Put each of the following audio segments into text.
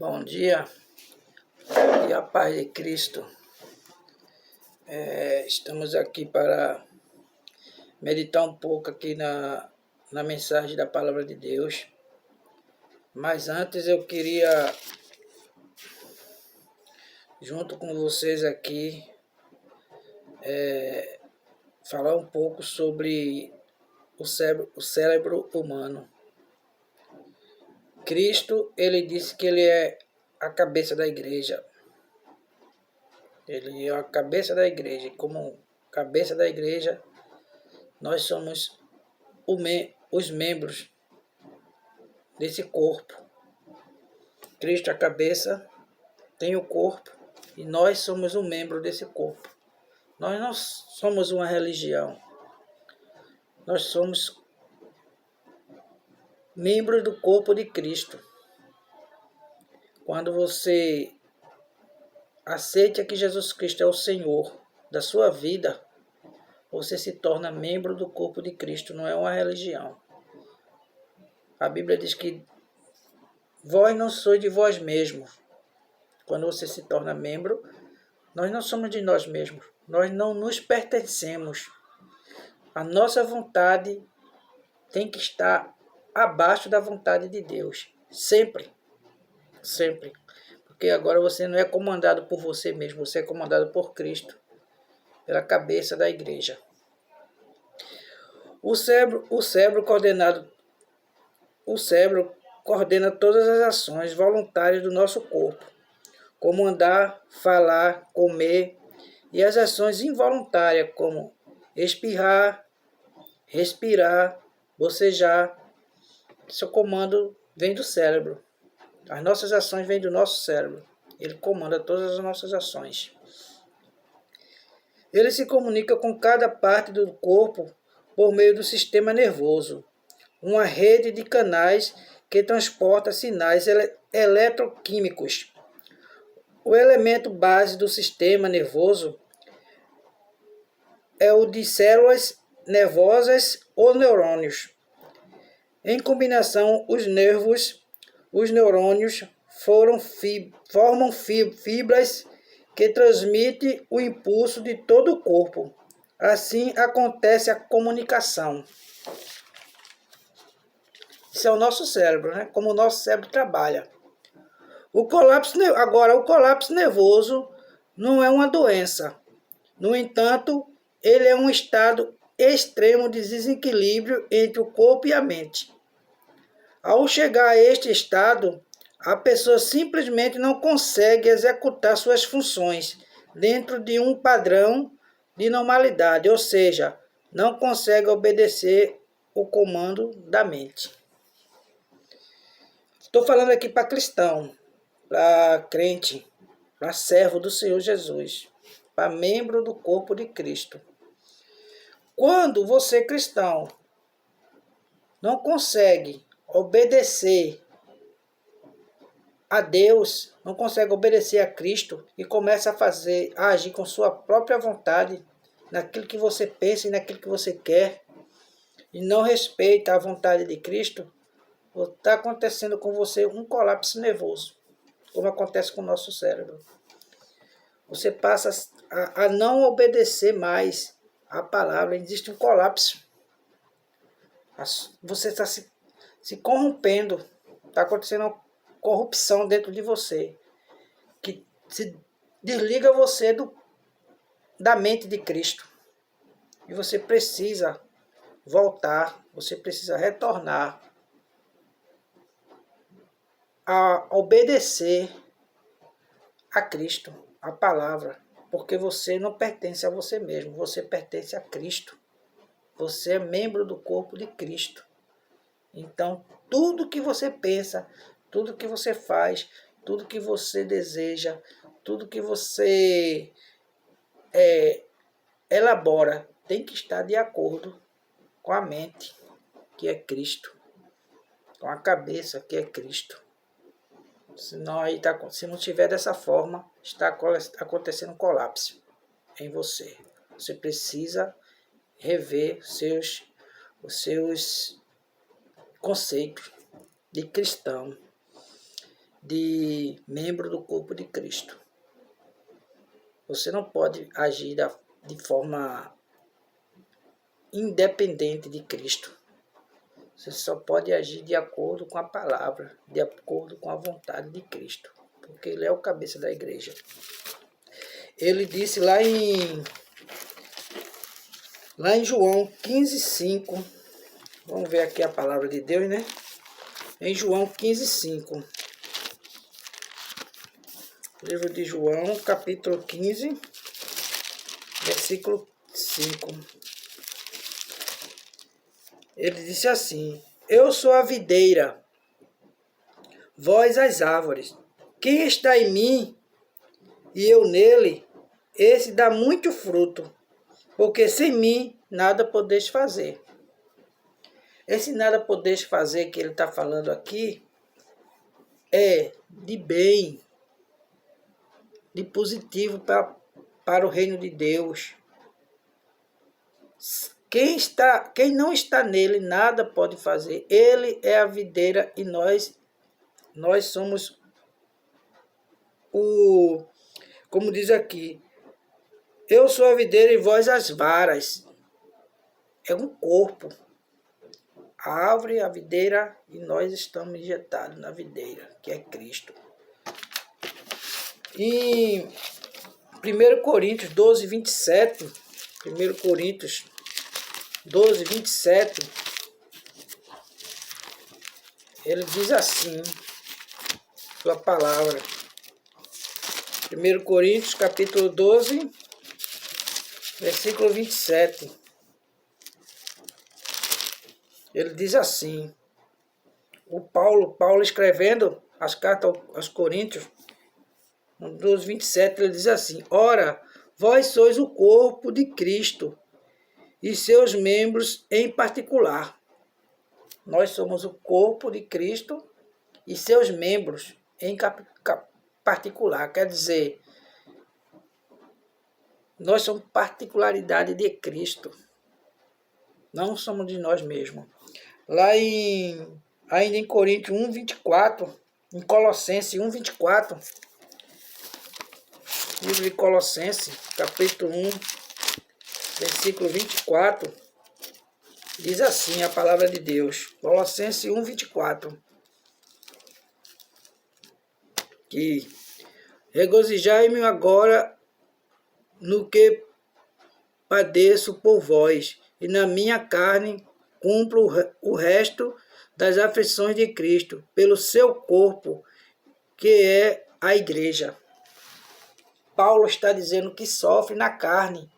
Bom dia e a paz de Cristo. Estamos aqui para meditar um pouco aqui na mensagem da Palavra de Deus. Mas antes eu queria, junto com vocês aqui, falar um pouco sobre o cérebro humano. Cristo, ele disse que ele é a cabeça da igreja. Ele é a cabeça da igreja. E como cabeça da igreja, nós somos os membros desse corpo. Cristo é a cabeça, tem o corpo, e nós somos um membro desse corpo. Nós não somos uma religião. Nós somos membros do corpo de Cristo. Quando você aceita que Jesus Cristo é o Senhor da sua vida, você se torna membro do corpo de Cristo, não é uma religião. A Bíblia diz que vós não sois de vós mesmos. Quando você se torna membro, nós não somos de nós mesmos. Nós não nos pertencemos. A nossa vontade tem que estar abaixo da vontade de Deus. Sempre. Sempre. Porque agora você não é comandado por você mesmo. Você é comandado por Cristo. Pela cabeça da igreja. O cérebro coordena todas as ações voluntárias do nosso corpo, como andar, falar, comer, e as ações involuntárias, como espirrar, respirar, bocejar. Seu comando vem do cérebro. As nossas ações vêm do nosso cérebro. Ele comanda todas as nossas ações. Ele se comunica com cada parte do corpo por meio do sistema nervoso, uma rede de canais que transporta sinais eletroquímicos. O elemento base do sistema nervoso é o de células nervosas ou neurônios. Em combinação, os neurônios formam fibras que transmitem o impulso de todo o corpo. Assim acontece a comunicação. Isso é o nosso cérebro, né? Como o nosso cérebro trabalha. O colapso nervoso não é uma doença. No entanto, ele é um estado extremo de desequilíbrio entre o corpo e a mente. Ao chegar a este estado, a pessoa simplesmente não consegue executar suas funções dentro de um padrão de normalidade, ou seja, não consegue obedecer o comando da mente. Estou falando aqui para cristão, para crente, para servo do Senhor Jesus, para membro do corpo de Cristo. Quando você, cristão, não consegue obedecer a Deus, não consegue obedecer a Cristo e começa a agir com sua própria vontade, naquilo que você pensa e naquilo que você quer, e não respeita a vontade de Cristo, está acontecendo com você um colapso nervoso, como acontece com o nosso cérebro. Você passa a não obedecer mais a palavra, existe um colapso. Você está se corrompendo, está acontecendo uma corrupção dentro de você, que se desliga você da mente de Cristo. E você precisa voltar, você precisa retornar a obedecer a Cristo, a palavra, porque você não pertence a você mesmo, você pertence a Cristo. Você é membro do corpo de Cristo. Então, tudo que você pensa, tudo que você faz, tudo que você deseja, tudo que você elabora, tem que estar de acordo com a mente, que é Cristo, com a cabeça, que é Cristo. Senão, se não tiver dessa forma, está acontecendo um colapso em você. Você precisa rever os seus conceitos de cristão. de membro do corpo de Cristo. Você não pode agir de forma independente de Cristo. Você só pode agir de acordo com a palavra, de acordo com a vontade de Cristo, porque Ele é o cabeça da igreja. Ele disse lá em João 15:5, vamos ver aqui a palavra de Deus, né? Em João 15:5. Livro de João, capítulo 15, versículo 5. Ele disse assim: Eu sou a videira, vós as árvores. Quem está em mim e eu nele, esse dá muito fruto, porque sem mim nada podeis fazer. Esse nada podeis fazer que ele está falando aqui é de bem, de positivo para o reino de Deus. Quem não está nele, nada pode fazer. Ele é a videira e nós somos como diz aqui, eu sou a videira e vós as varas. É um corpo. A árvore, a videira, e nós estamos injetados na videira, que é Cristo. Em 1 Coríntios 12:27, 1 Coríntios 12:27, ele diz assim, sua palavra. 1 Coríntios, capítulo 12, versículo 27. Ele diz assim, o Paulo escrevendo as cartas aos Coríntios, no 12:27, ele diz assim, ora, vós sois o corpo de Cristo, e seus membros em particular. Nós somos o corpo de Cristo e seus membros em particular. Quer dizer, nós somos particularidade de Cristo. Não somos de nós mesmos. Lá ainda em Coríntios 1:24, em Colossenses 1:24, livro de Colossenses, capítulo 1, versículo 24, diz assim a palavra de Deus, Colossenses 1:24, que regozijai-me agora no que padeço por vós, e na minha carne cumpro o resto das aflições de Cristo, pelo seu corpo, que é a igreja. Paulo está dizendo que sofre na carne,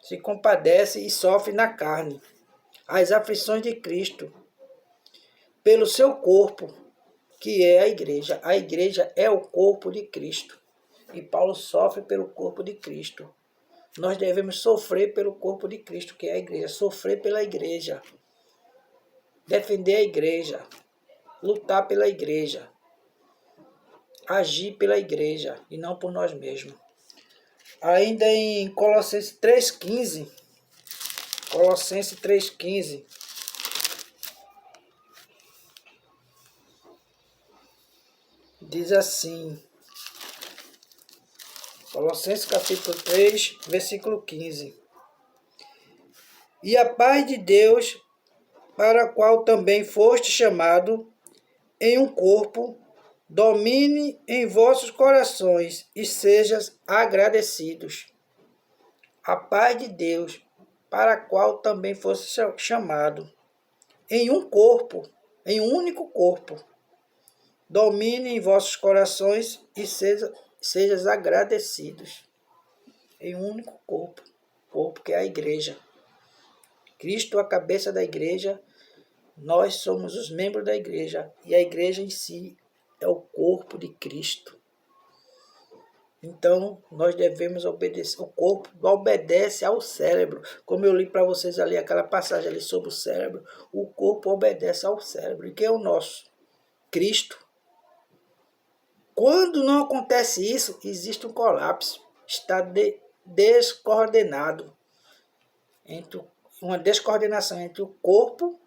se compadece e sofre na carne as aflições de Cristo, pelo seu corpo, que é a igreja. A igreja é o corpo de Cristo. E Paulo sofre pelo corpo de Cristo. Nós devemos sofrer pelo corpo de Cristo, que é a igreja. Sofrer pela igreja. Defender a igreja. Lutar pela igreja. Agir pela igreja e não por nós mesmos. Ainda em Colossenses 3:15. Colossenses 3:15. Diz assim. Colossenses capítulo 3, versículo 15. E a paz de Deus, para a qual também foste chamado em um corpo, domine em vossos corações e sejais agradecidos. A paz de Deus, para a qual também foste chamado em um corpo, em um único corpo, domine em vossos corações e sejais agradecidos. Em um único corpo que é a igreja. Cristo, a cabeça da igreja, nós somos os membros da igreja, e a igreja em si é o corpo de Cristo. Então, nós devemos obedecer. O corpo obedece ao cérebro. Como eu li para vocês ali, aquela passagem ali sobre o cérebro, o corpo obedece ao cérebro. E quem é o nosso? Cristo. Quando não acontece isso, existe um colapso. Está descoordenado. Uma descoordenação entre o corpo,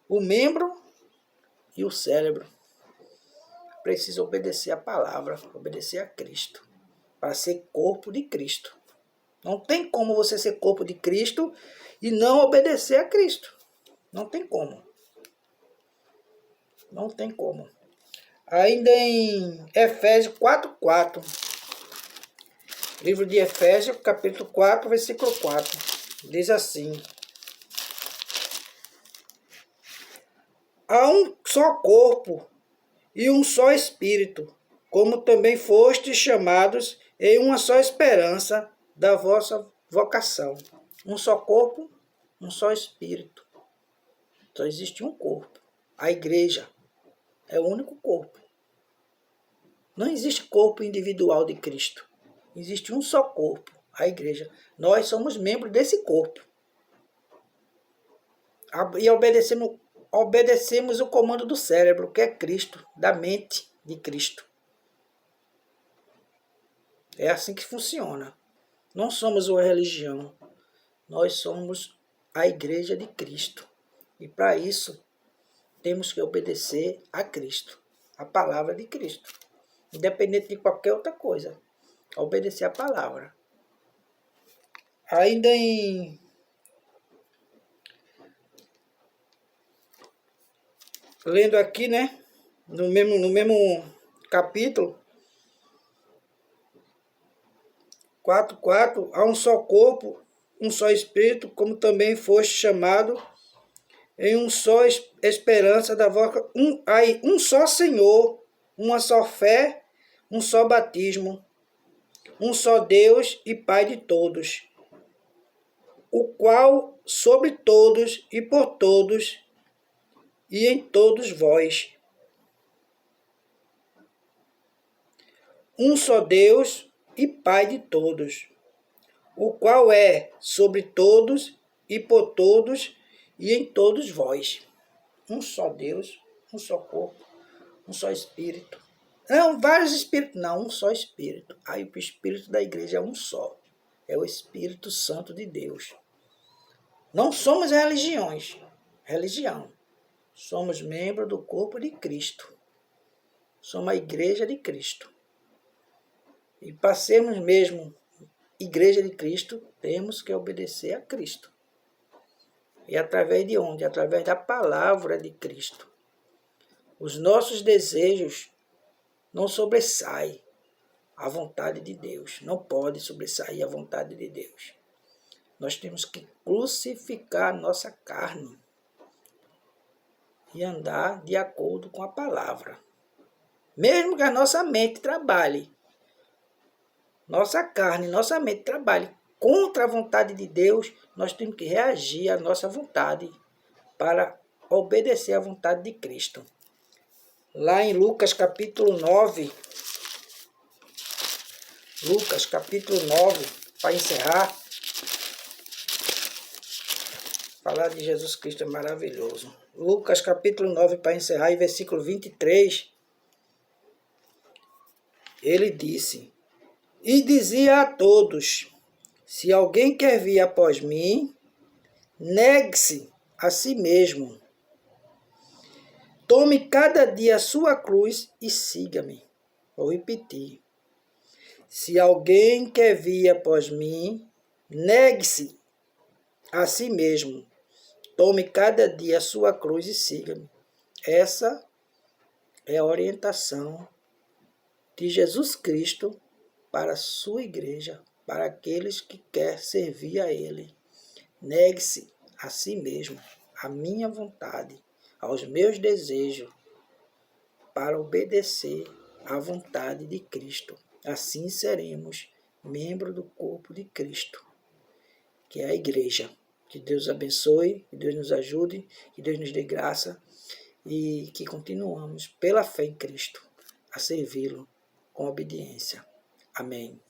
o membro e o cérebro. precisa obedecer a palavra, obedecer a Cristo, para ser corpo de Cristo. Não tem como você ser corpo de Cristo e não obedecer a Cristo. Não tem como. Não tem como. Ainda em Efésios 4:4. Livro de Efésios, capítulo 4, versículo 4. Diz assim: há um só corpo e um só Espírito, como também fostes chamados em uma só esperança da vossa vocação. Um só corpo, um só Espírito. Só existe um corpo. A igreja é o único corpo. Não existe corpo individual de Cristo. Existe um só corpo, a igreja. Nós somos membros desse corpo. E obedecemos o comando do cérebro, que é Cristo, da mente de Cristo. É assim que funciona. Não somos uma religião. Nós somos a igreja de Cristo. E para isso, temos que obedecer a Cristo, a palavra de Cristo. Independente de qualquer outra coisa. Obedecer a palavra. Ainda lendo aqui, né? No mesmo capítulo 4:4, há um só corpo, um só Espírito, como também foste chamado em um só esperança da vossa, um só Senhor, uma só fé, um só batismo, um só Deus e Pai de todos, o qual sobre todos e por todos e em todos vós. Um só Deus e Pai de todos, o qual é sobre todos e por todos e em todos vós. Um só Deus, um só corpo, um só Espírito. Não, vários Espíritos, não, um só Espírito. Aí o Espírito da igreja é um só. É o Espírito Santo de Deus. Não somos religião. Somos membros do corpo de Cristo. Somos a igreja de Cristo. E para sermos mesmo igreja de Cristo, temos que obedecer a Cristo. E através de onde? Através da palavra de Cristo. Os nossos desejos não sobressaem a vontade de Deus. Não pode sobressair a vontade de Deus. Nós temos que crucificar a nossa carne e andar de acordo com a palavra. Mesmo que a nossa mente trabalhe, nossa carne, nossa mente trabalhe contra a vontade de Deus, nós temos que reagir à nossa vontade para obedecer à vontade de Cristo. Lá em Lucas capítulo 9, para encerrar, falar de Jesus Cristo é maravilhoso. Lucas capítulo 9, para encerrar, em versículo 23, ele disse: e dizia a todos, se alguém quer vir após mim, negue-se a si mesmo. Tome cada dia a sua cruz e siga-me. Vou repetir. Se alguém quer vir após mim, negue-se a si mesmo. Tome cada dia a sua cruz e siga-me. Essa é a orientação de Jesus Cristo para a sua igreja, para aqueles que querem servir a Ele. Negue-se a si mesmo, à minha vontade, aos meus desejos, para obedecer à vontade de Cristo. Assim seremos membros do corpo de Cristo, que é a igreja. Que Deus abençoe, que Deus nos ajude, que Deus nos dê graça e que continuamos, pela fé em Cristo, a servi-lo com obediência. Amém.